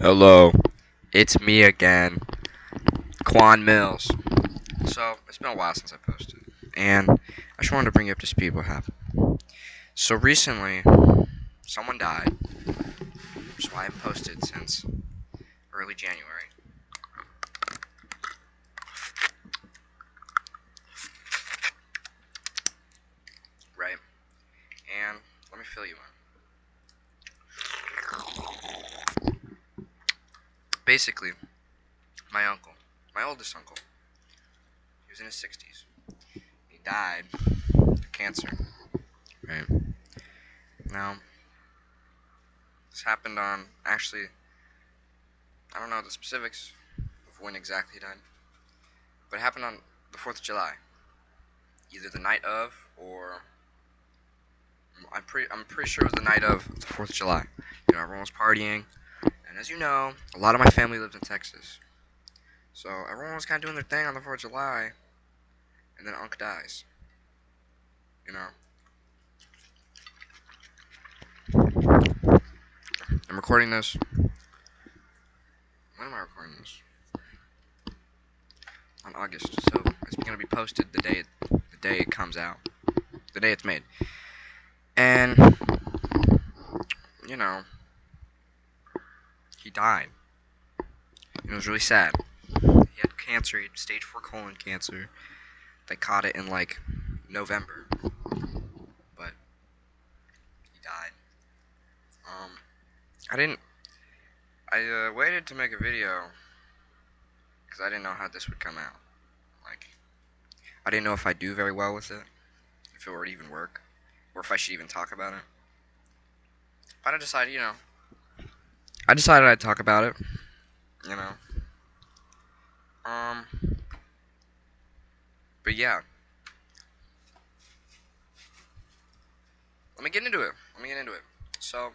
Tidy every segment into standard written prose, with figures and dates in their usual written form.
Hello, it's me again, Quan Mills. So, it's been a while since I posted, and I just wanted to bring you up to speed what happened. So, recently, someone died, so I haven't posted since early January. Right? And let me fill you in. Basically, my uncle, my oldest uncle, he was in his 60s. He died of cancer. Right? Now, this happened on, actually, I don't know the specifics of when exactly he died, but it happened on the 4th of July. Either the night of, or I'm pretty sure it was the night of the 4th of July. Everyone was partying, and as you know, a lot of my family lives in Texas. So everyone was kind of doing their thing on the 4th of July, and then Unc dies. You know, I'm recording this. When am I recording this? On August. So it's gonna be posted the day it comes out, the day it's made. And you know, he died. It was really sad. He had cancer. He had stage 4 colon cancer. They caught it in like November, but he died. Um, I didn't. I waited to make a video because I didn't know how this would come out. Like, I didn't know if I'd do very well with it, if it would even work, or if I should even talk about it. But I decided I'd talk about it. You know. Um. But yeah, let me get into it. So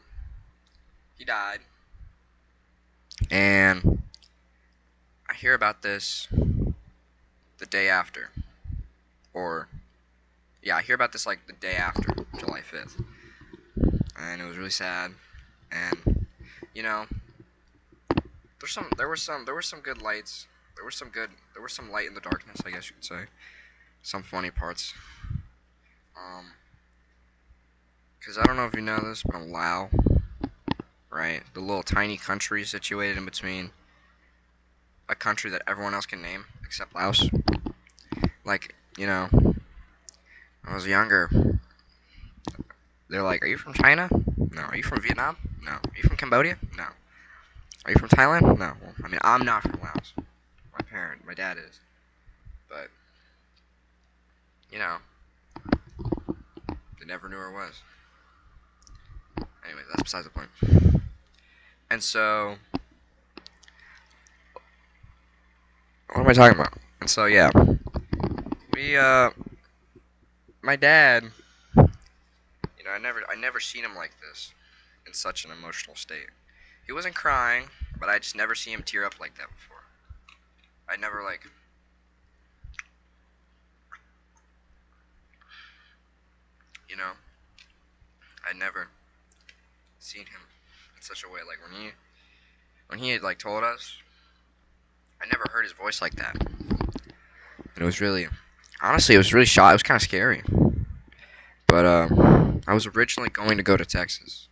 he died, and I hear about this the day after, or yeah, I hear about this like the day after July 5th, and it was really sad. And you know, there were some good lights. There was some light in the darkness, I guess you could say. Some funny parts. Um, cause I don't know if you know this, but I'm Lao, right? The little tiny country situated in between a country that everyone else can name except Laos. Like, when I was younger, they're like, "Are you from China? No. Are you from Vietnam? No. Are you from Cambodia? No. Are you from Thailand? No. Well, I mean, I'm not from Laos. My dad is, but you know, they never knew where it was. Anyway, that's besides the point. And so, what am I talking about? And so, yeah, we, my dad, I never seen him like this, in such an emotional state. He wasn't crying, but I just never seen him tear up like that before. I never like, you know, I never seen him in such a way. Like when he had like told us, I never heard his voice like that. And it was really, honestly, it was really shot. It was kind of scary. But I was originally going to go to Texas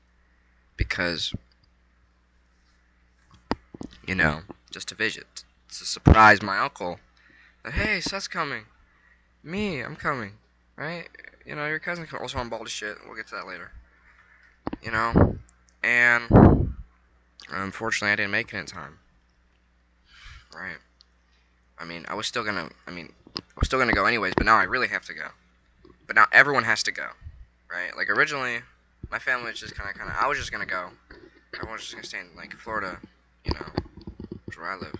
because just to visit, to surprise my uncle that hey, Seth's coming. Me, I'm coming. Right? Your cousin also I'm bald as shit. We'll get to that later. You know, and unfortunately, I didn't make it in time. Right? I was still gonna go anyways, but now I really have to go. But now everyone has to go. Right? Like originally, my family was just kind of. I was just gonna go. Everyone was just gonna stay in like Florida. You know, which is where I live.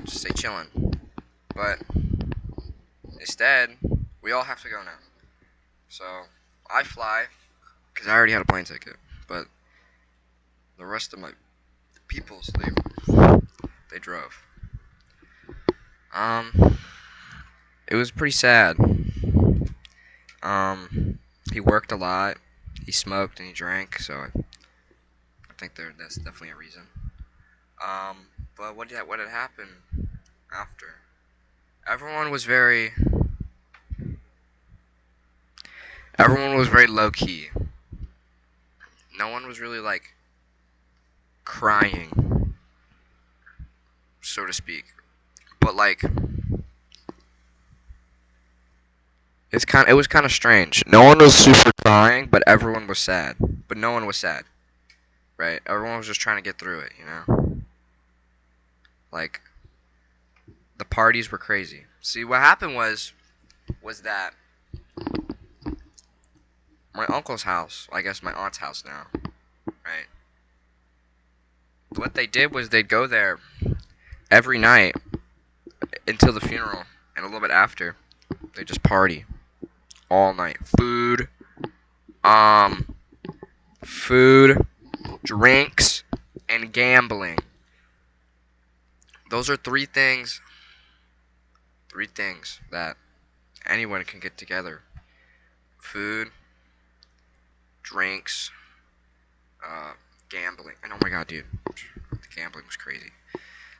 Just stay chilling. But instead, we all have to go now. So I fly because I already had a plane ticket. But the rest of my peoples, they drove. Um, it was pretty sad. He worked a lot. He smoked and he drank, so I think that's definitely a reason. But what had happened after? Everyone was very everyone was very low key. No one was really like crying, so to speak. But like it was kind of strange. No one was super crying, but everyone was sad. But no one was sad, right? Everyone was just trying to get through it, you know? Like the parties were crazy. See, what happened was that my uncle's house, I guess my aunt's house now, right? What they did was they'd go there every night until the funeral and a little bit after. They just party all night. Um, food, drinks, and gambling. Those are three things that anyone can get together. Food, drinks, gambling. And oh my god, dude, the gambling was crazy.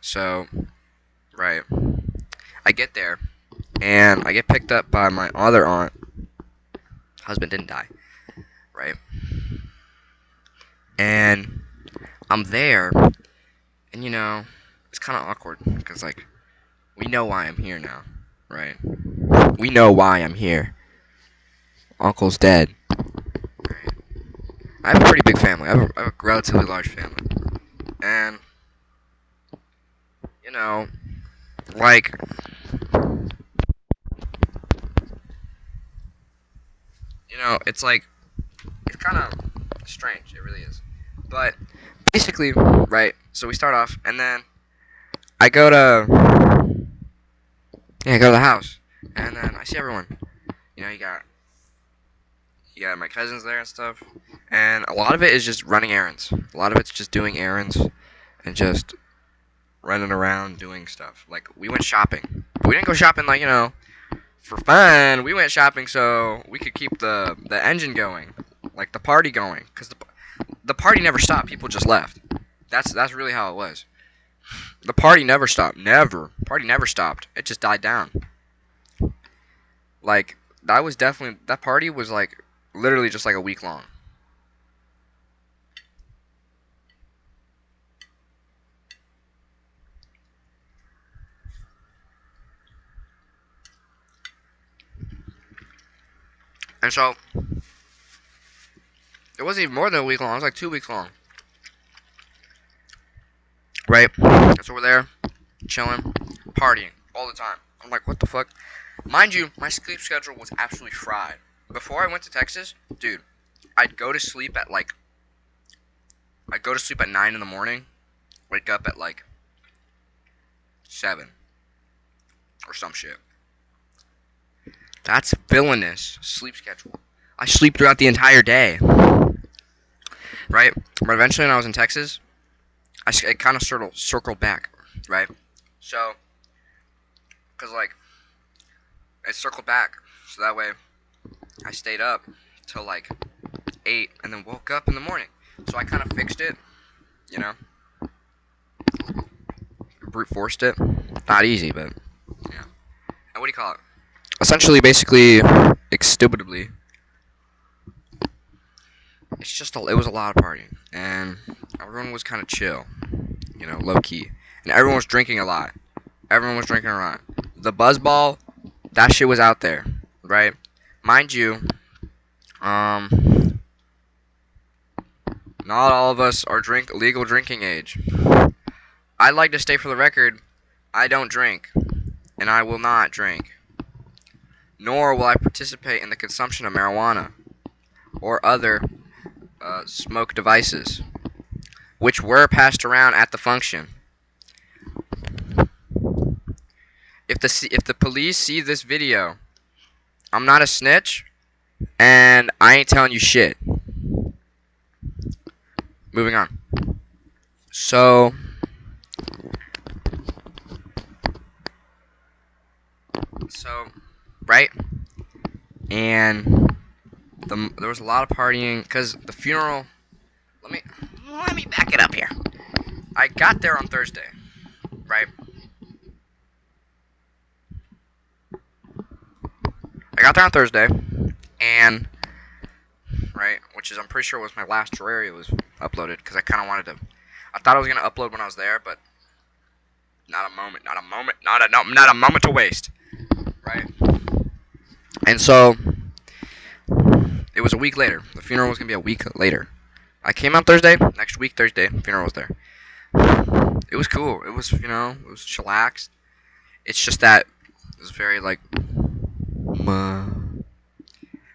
So, right, I get there, and I get picked up by my other aunt. Husband didn't die, right? And I'm there, and it's kind of awkward because like we know why I'm here now, right? We know why I'm here. Uncle's dead. Right? I have a pretty big family. I have a relatively large family, and you know, like it's like it's kind of strange. It really is. But basically, right? So we start off, and then I go to I go to the house, and then I see everyone. You got my cousins there and stuff, and a lot of it is just running errands. A lot of it's just doing errands and just running around doing stuff. Like we went shopping. We didn't go shopping like for fun. We went shopping so we could keep the engine going, like the party going, because the party never stopped. People just left. That's really how it was. The party never stopped. Never. Party never stopped. It just died down. Like that party was like literally just like a week long. And so it wasn't even more than a week long. It was like 2 weeks long. Right? So we're there, chilling, partying all the time. I'm like, what the fuck? Mind you, my sleep schedule was absolutely fried. Before I went to Texas, dude, I'd go to sleep at 9 in the morning, wake up at like 7 or some shit. That's villainous sleep schedule. I sleep throughout the entire day. Right? But eventually when I was in Texas, it kind of circled back, right? So, because like, it circled back, so that way I stayed up till like 8 and then woke up in the morning. So I kind of fixed it, you know? Brute forced it. Not easy, but, yeah. And what do you call it? Essentially, basically, indubitably, it was a lot of partying, and everyone was kind of chill, low key, and everyone was drinking a lot. The buzzball, that shit was out there, right? Mind you, not all of us are legal drinking age. I'd like to state for the record, I don't drink, and I will not drink, nor will I participate in the consumption of marijuana or other smoke devices, which were passed around at the function. If the police see this video, I'm not a snitch, and I ain't telling you shit. Moving on. So, right, and there was a lot of partying because the funeral. Let me back it up here. I got there on Thursday, right? I got there on Thursday, and right, which is I'm pretty sure was my last Terraria was uploaded because I kind of wanted to. I thought I was gonna upload when I was there, but not a moment, not a moment to waste, right? And so it was a week later. The funeral was gonna be a week later. I came on Thursday. Next week, Thursday, funeral was there. It was cool. It was, it was chillaxed. It's just that it was very like,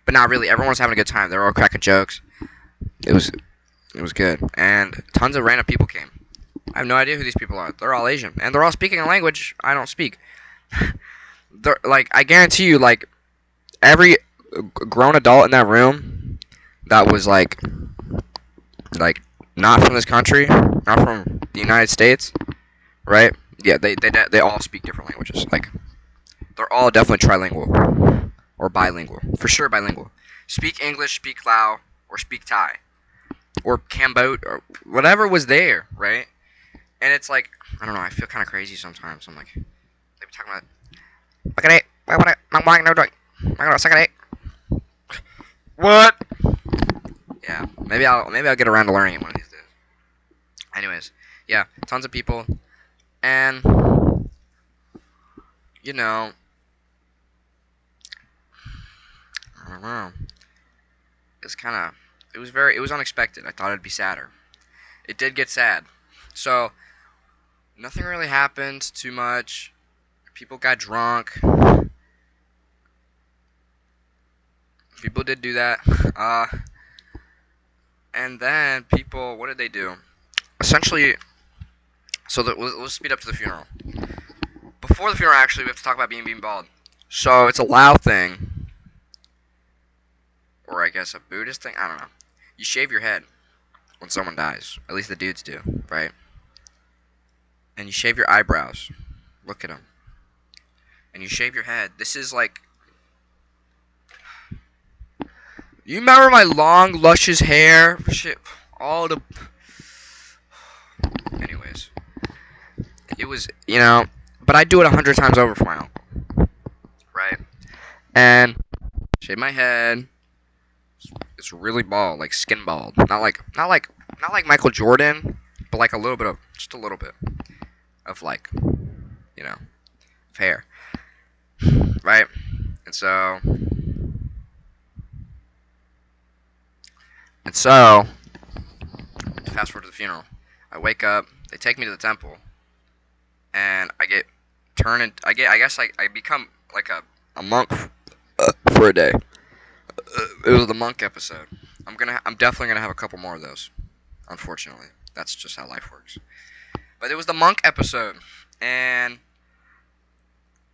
but not really. Everyone was having a good time. They were all cracking jokes. It was, it was good, and tons of random people came. I have no idea who these people are. They're all Asian, and they're all speaking a language I don't speak. They're like, I guarantee you, like every grown adult in that room that was like not from this country, not from the United States, right? Yeah, they all speak different languages. Like they're all definitely trilingual or bilingual, for sure bilingual. Speak English, speak Lao, or speak Thai, or Cambodian, or whatever was there, right? And it's like, I don't know. I feel kind of crazy sometimes. I'm like, they be talking about, what? Yeah, maybe I'll get around to learning it one of these days. Anyways, yeah, tons of people, and you know, I don't know. It's kind of, it was unexpected. I thought it'd be sadder. It did get sad. So nothing really happened too much. People got drunk. People did do that. And then people, what did they do? Essentially, let's speed up to the funeral. Before the funeral, actually, we have to talk about being bald. So it's a Lao thing, or I guess a Buddhist thing. I don't know. You shave your head when someone dies. At least the dudes do, right? And you shave your eyebrows. Look at them. And you shave your head. This is like. You remember my long, luscious hair? Shit. All the. Anyways. It was, but I do it 100 times over for my uncle. Right? And shave my head. It's really bald, like skin bald. Not like Michael Jordan, but like just a little bit of like, of hair. Right? And so fast forward to the funeral. I wake up, they take me to the temple, and I get I become like a monk for a day. It was the monk episode. I'm definitely gonna have a couple more of those. Unfortunately, that's just how life works. But it was the monk episode, and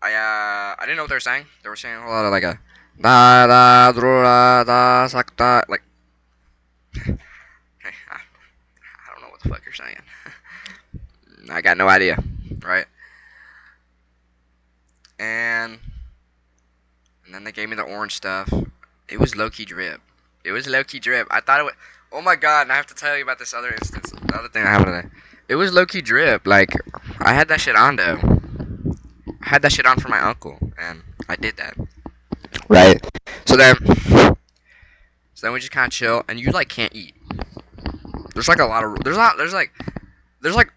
I didn't know what they were saying. They were saying a whole lot of like a da da da da sakta like. I don't know what the fuck you're saying. I got no idea, right? And then they gave me the orange stuff. It was low key drip. It was low key drip. I thought it was. Oh my god! And I have to tell you about this other instance. The other thing that happened today. It was low key drip. Like I had that shit on though. I had that shit on for my uncle, and I did that. Right. So then we just kind of chill, and you like can't eat. There's like a lot of there's like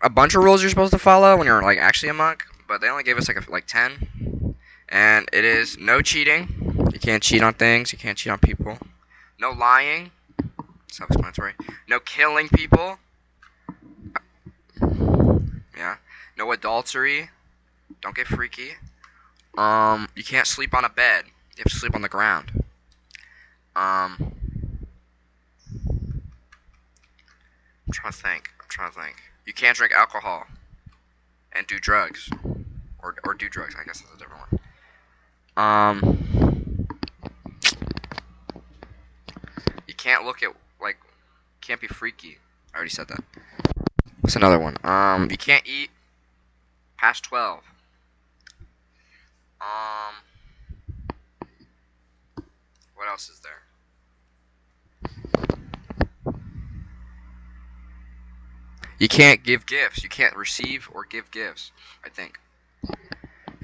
a bunch of rules you're supposed to follow when you're like actually a monk, but they only gave us like 10, and it is no cheating. You can't cheat on things. You can't cheat on people. No lying. Self-explanatory. No killing people. Yeah. No adultery. Don't get freaky. You can't sleep on a bed. You have to sleep on the ground. I'm trying to think. You can't drink alcohol and do drugs. Or do drugs. I guess that's a different one. You can't look at, like, can't be freaky. I already said that. What's another one? You can't eat past 12. What else is there? you can't give gifts. You can't receive or give gifts, I think.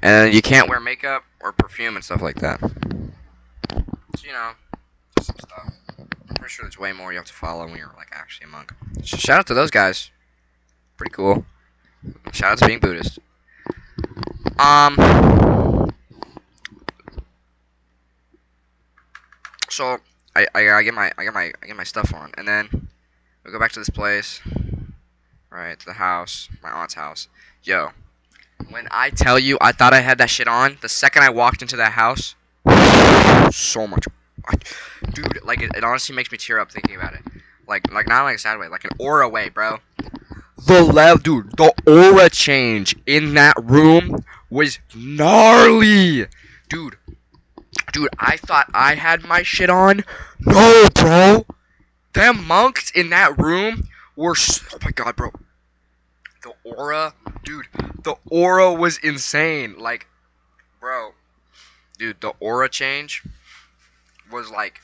And you can't wear makeup or perfume and stuff like that. So, you know, just some stuff. I'm pretty sure there's way more you have to follow when you're, like, actually a monk. So shout out to those guys. Pretty cool. Shout out to being Buddhist. So I get my stuff on, and then we go back to this place, right, to the house, my aunt's house. Yo, when I tell you I thought I had that shit on, the second I walked into that house, so much, dude, like it honestly makes me tear up thinking about it. Like not like a sad way, like an aura way, bro. Dude, the aura change in that room was gnarly, dude. Dude, I thought I had my shit on. No, bro. Them monks in that room were oh my god, bro. The aura, dude, the aura was insane. Like, bro, dude, the aura change was like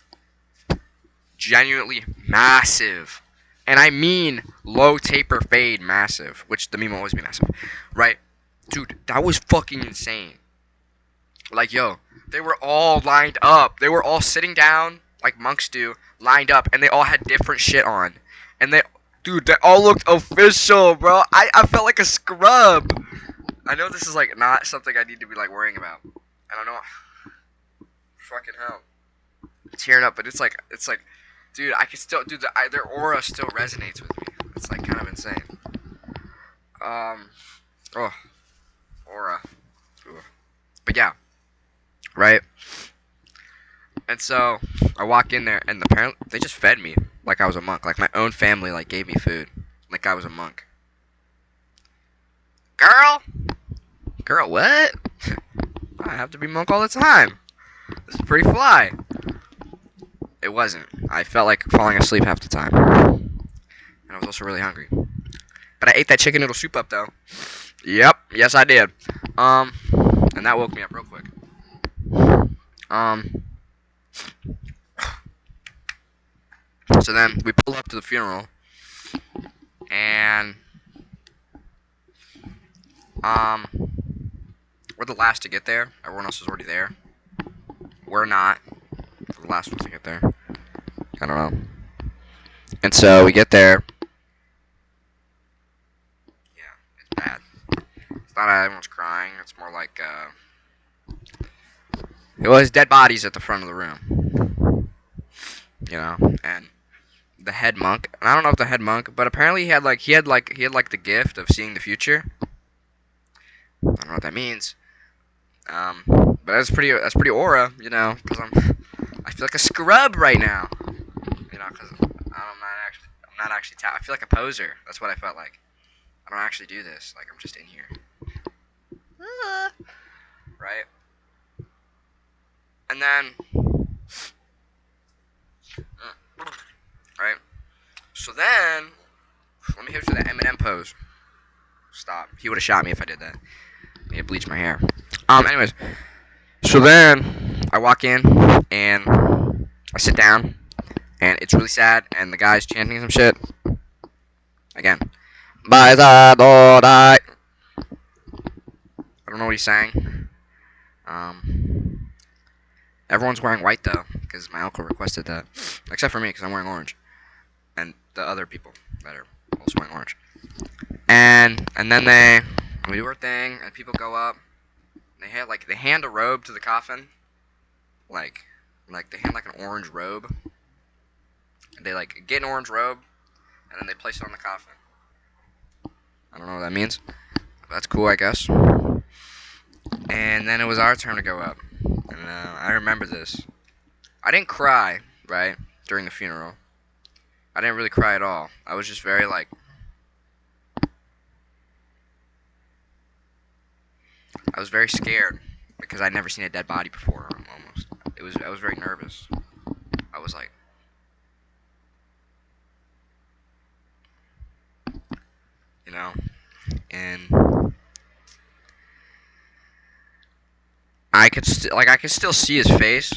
genuinely massive. And I mean low taper fade massive, which the meme will always be massive, right? Dude, that was fucking insane. Like, yo, they were all lined up. They were all sitting down, like monks do, lined up, and they all had different shit on. And dude, they all looked official, bro. I felt like a scrub. I know this is, like, not something I need to be, like, worrying about. I don't know. Fucking hell. Tearing up, but it's like, dude, I can still, dude, their aura still resonates with me. It's, like, kind of insane. Oh, aura. Ooh. But yeah. Right? And so, I walk in there, and apparently, they just fed me like I was a monk. Like, my own family, like, gave me food. Like I was a monk. Girl? Girl, what? I have to be monk all the time. This is pretty fly. It wasn't. I felt like falling asleep half the time. And I was also really hungry. But I ate that chicken noodle soup up, though. Yep. Yes, I did. And that woke me up real quick. So then we pull up to the funeral, and we're the last to get there. Everyone else is already there. We're not. We're the last ones to get there. I don't know. And so we get there. Yeah, it's bad. It's not everyone's crying. It's more like it was dead bodies at the front of the room. You know, and the head monk. And I don't know if the head monk, but apparently he had the gift of seeing the future. I don't know what that means. But that's pretty aura, you know, because I feel like a scrub right now, you know, because I'm not actually I feel like a poser. That's what I felt like. I don't actually do this. Like, I'm just in here, right? And then, right. So then, let me hit you the Eminem pose. Stop. He would have shot me if I did that. I need to bleach my hair. Anyways, so then I walk in and I sit down, and it's really sad, and the guy's chanting some shit. Again. I don't know what he's saying. Everyone's wearing white, though, because my uncle requested that. Except for me, because I'm wearing orange. And the other people that are also wearing orange. And then we do our thing, and people go up. They hand a robe to the coffin. Like they hand, like, an orange robe. And they, like, get an orange robe, and then they place it on the coffin. I don't know what that means. But that's cool, I guess. And then it was our turn to go up. And I remember this. I didn't cry, right, during the funeral. I didn't really cry at all. I was just very, like... I was very scared. Because I'd never seen a dead body before, almost. I was very nervous. I was like... You know? And... I could still see his face.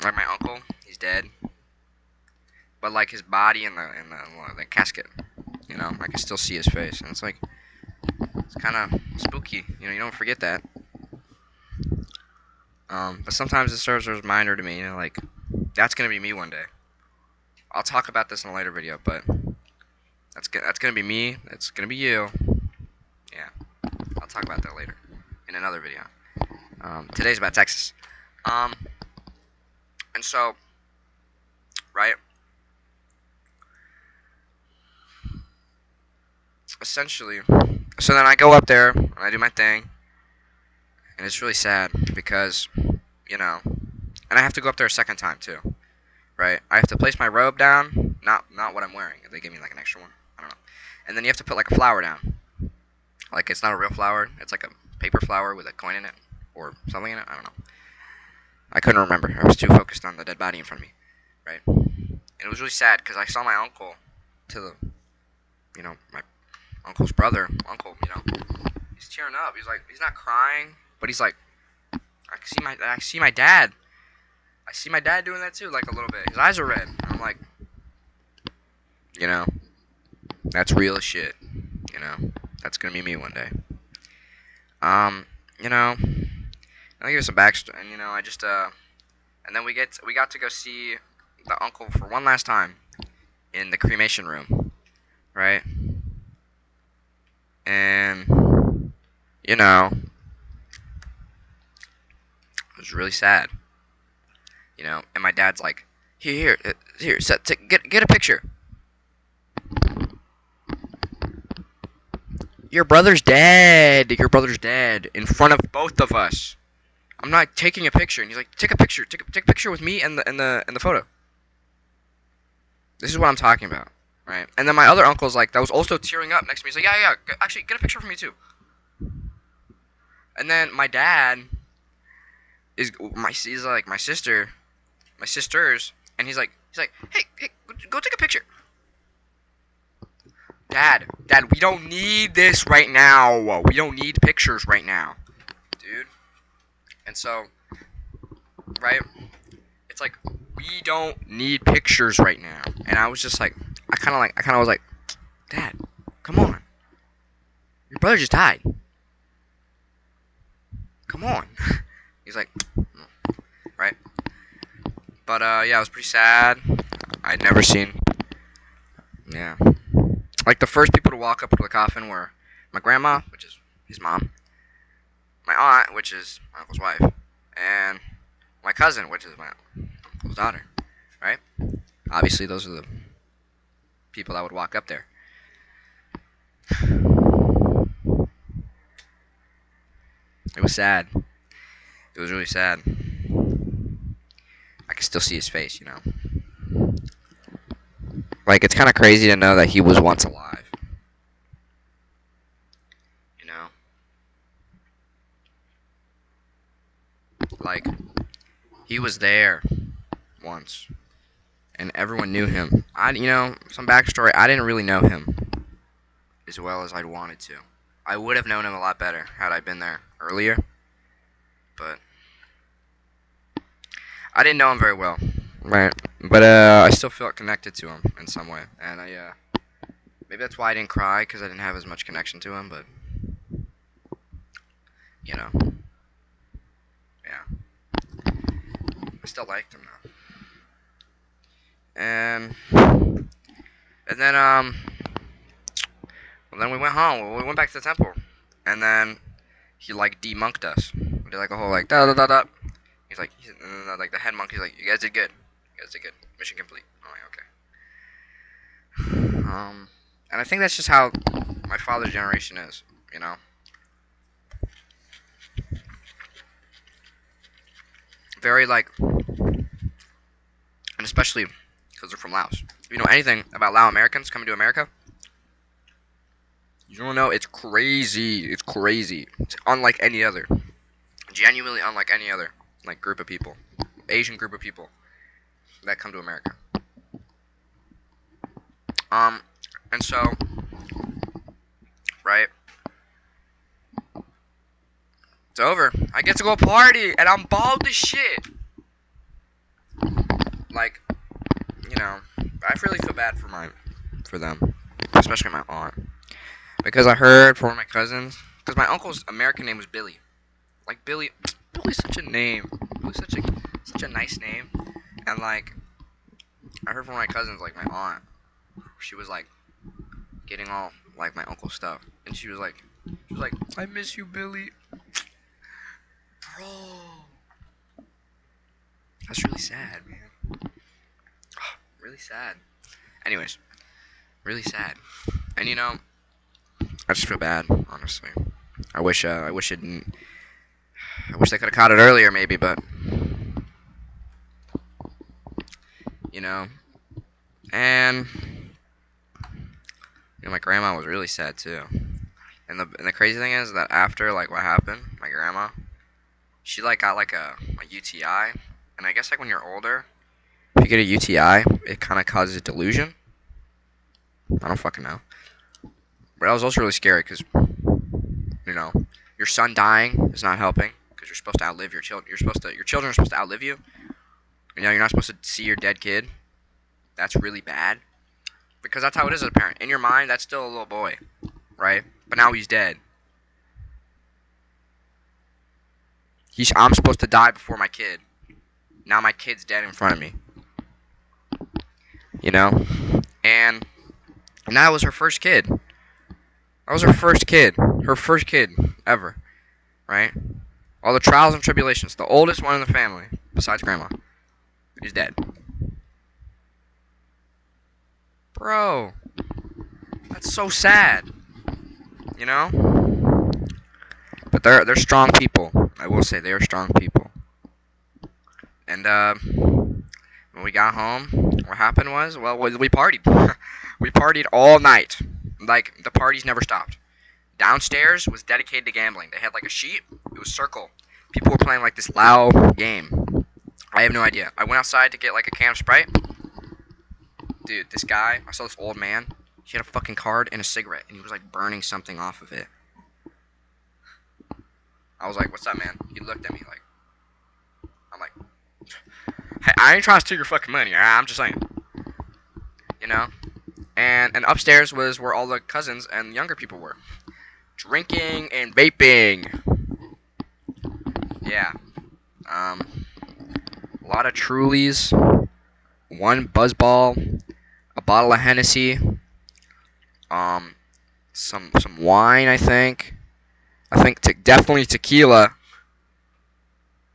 Like, my uncle, he's dead. But, like, his body in the casket, You know, I can still see his face, and it's like, it's kind of spooky. You know, you don't forget that. But sometimes it serves as a reminder to me, you know, like, that's gonna be me one day. I'll talk about this in a later video, but that's gonna be me. That's gonna be you. Yeah, I'll talk about that later in another video. Today's about Texas. And so, right, essentially, so then I go up there and I do my thing, and it's really sad because, you know, and I have to go up there a second time too, right? I have to place my robe down, not what I'm wearing. They give me like an extra one, I don't know. And then you have to put like a flower down. Like, it's not a real flower, it's like a paper flower with a coin in it or something in it. I don't know. I couldn't remember. I was too focused on the dead body in front of me, right? And it was really sad because I saw my uncle to the, you know, my uncle's brother. Uncle, you know, he's tearing up. He's like, he's not crying, but he's like, I see my dad. I see my dad doing that too, like a little bit. His eyes are red. And I'm like, you know, that's real as shit. You know, that's gonna be me one day. You know, I'll give you some backstory, and you know, I just and then we got to go see the uncle for one last time in the cremation room, right? And you know, it was really sad. You know, and my dad's like, here, get a picture. Your brother's dead. Your brother's dead in front of both of us. I'm not taking a picture, and he's like, take a picture, take a picture with me and the photo. This is what I'm talking about, right? And then my other uncle's like, that was also tearing up next to me. He's like, yeah, actually, get a picture for me too. And then my dad he's like my sisters, and he's like, hey, go take a picture. Dad, we don't need this right now. We don't need pictures right now, dude. And so, right, it's like, we don't need pictures right now. And I was just like, I kind of was like, Dad, come on. Your brother just died. Come on. He's like, right. But, yeah, it was pretty sad. I'd never seen, yeah. Like, the first people to walk up to the coffin were my grandma, which is his mom, my aunt, which is my uncle's wife, and my cousin, which is my uncle's daughter, right? Obviously, those are the people that would walk up there. It was sad. It was really sad. I can still see his face, you know. Like, it's kind of crazy to know that he was once alive. You know? Like, he was there once. And everyone knew him. You know, some backstory, I didn't really know him as well as I'd wanted to. I would have known him a lot better had I been there earlier. But I didn't know him very well. Right. But I still felt connected to him in some way. And maybe that's why I didn't cry, because I didn't have as much connection to him, but you know. Yeah. I still liked him though. And then well, then we went home. We went back to the temple, and then he like demonked us. We did like a whole like da da da da. He's like the head monk. He's like, you guys did good. You guys did good. Mission complete. I'm like, okay. And I think that's just how my father's generation is. You know. Very like, and especially because they're from Laos. If you know anything about Lao Americans coming to America, you don't know, it's crazy. It's crazy. It's unlike any other. Genuinely unlike any other, like, group of people. Asian group of people that come to America. And so, right, it's over. I get to go party, and I'm bald as shit. Like, you know, I really feel bad for them. especially my aunt, because I heard from one of my cousins, because my uncle's American name was Billy. Like Billy, Billy's such a name. Billy's such a nice name, and like I heard from my cousins, like my aunt, she was like getting all like my uncle's stuff, and she was like, I miss you, Billy, bro. That's really sad, man. Really sad. Anyways, really sad. And I just feel bad, honestly. I wish it didn't. I wish they could have caught it earlier, maybe, but you know. And my grandma was really sad too. And the crazy thing is that after like what happened, my grandma, she like got like a UTI, and I guess like when you're older, if you get a UTI, it kind of causes delusion. I don't fucking know. But that was also really scary because you know your son dying is not helping because you're supposed to outlive your children. Your children are supposed to outlive you. You're not supposed to see your dead kid. That's really bad because that's how it is as a parent. In your mind, that's still a little boy, right? But now he's dead. I'm supposed to die before my kid. Now my kid's dead in front of me. You know? And that was her first kid. That was her first kid. Her first kid ever. Right? All the trials and tribulations. The oldest one in the family, besides grandma, is dead. Bro. That's so sad. You know? But they're strong people. I will say they are strong people. And when we got home, what happened was, well, we partied. We partied all night. Like, the parties never stopped. Downstairs was dedicated to gambling. They had like a sheet. It was circle. People were playing like this loud game. I have no idea. I went outside to get like a can of Sprite. Dude, this guy, I saw this old man. He had a fucking card and a cigarette, and he was like burning something off of it. I was like, what's up, man? He looked at me like, I'm like, hey, I ain't trying to steal your fucking money. I'm just saying. You know? And upstairs was where all the cousins and younger people were. Drinking and vaping. Yeah. A lot of Trulies. One Buzzball. A bottle of Hennessy. Some wine, I think. Definitely tequila.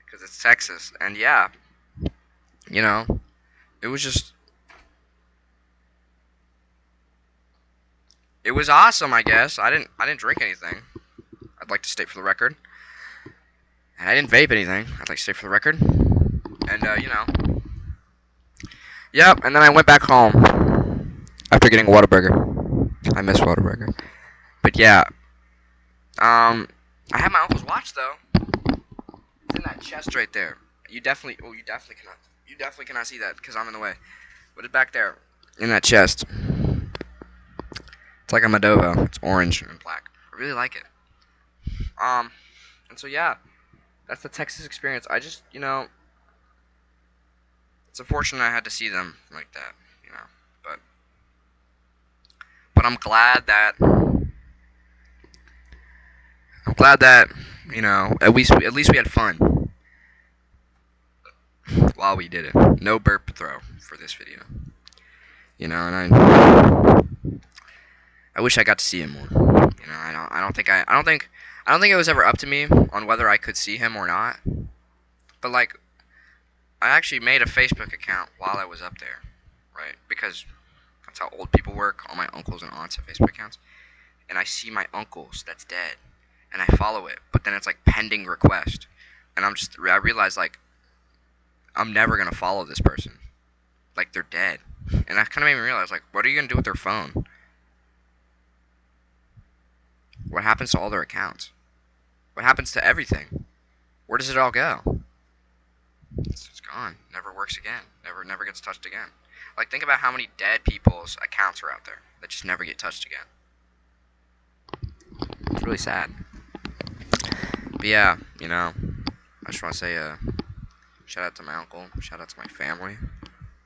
Because it's Texas. And yeah. You know. It was just... It was awesome, I guess. I didn't drink anything. I'd like to state for the record. And I didn't vape anything. I'd like to state for the record. And Yep, and then I went back home after getting a Whataburger. I miss Whataburger. But yeah. I have my uncle's watch though. It's in that chest right there. You definitely cannot see that because I'm in the way. But it's back there in that chest. It's like a Moldova. It's orange and black. I really like it. And so yeah, that's the Texas experience. I just, it's unfortunate I had to see them like that, but I'm glad that at least we had fun while we did it. No burp throw for this video. And I wish I got to see him more. I don't think it was ever up to me on whether I could see him or not. But like, I actually made a Facebook account while I was up there, right? Because that's how old people work. All my uncles and aunts have Facebook accounts, and I see my uncle's that's dead, and I follow it. But then it's like pending request, and I realize like I'm never gonna follow this person. Like they're dead, and that kind of made me realize like, what are you gonna do with their phone? What happens to all their accounts? What happens to everything? Where does it all go? It's gone. Never works again. Never gets touched again. Like, think about how many dead people's accounts are out there that just never get touched again. It's really sad. But yeah, I just want to say, shout out to my uncle. Shout out to my family.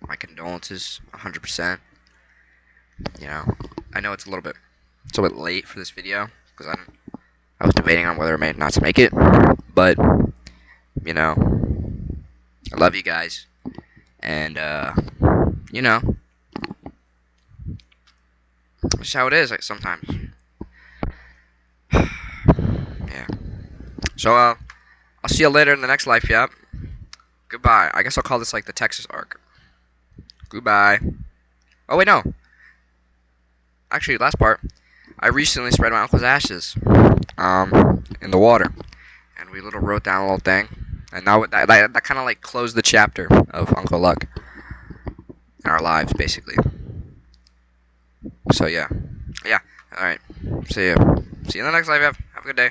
My condolences, 100%. I know it's a little bit late for this video because I was debating on whether or not to make it, but you know, I love you guys, and you know, it's just how it is like sometimes. Yeah. So I'll see you later in the next life. Yep. Goodbye. I guess I'll call this like the Texas arc. Goodbye. Oh wait, no. Actually, last part. I recently spread my uncle's ashes, in the water, and we wrote down a little thing, and now that kind of like closed the chapter of Uncle Luck in our lives, basically. So yeah. All right. See you. See you in the next live. Have a good day.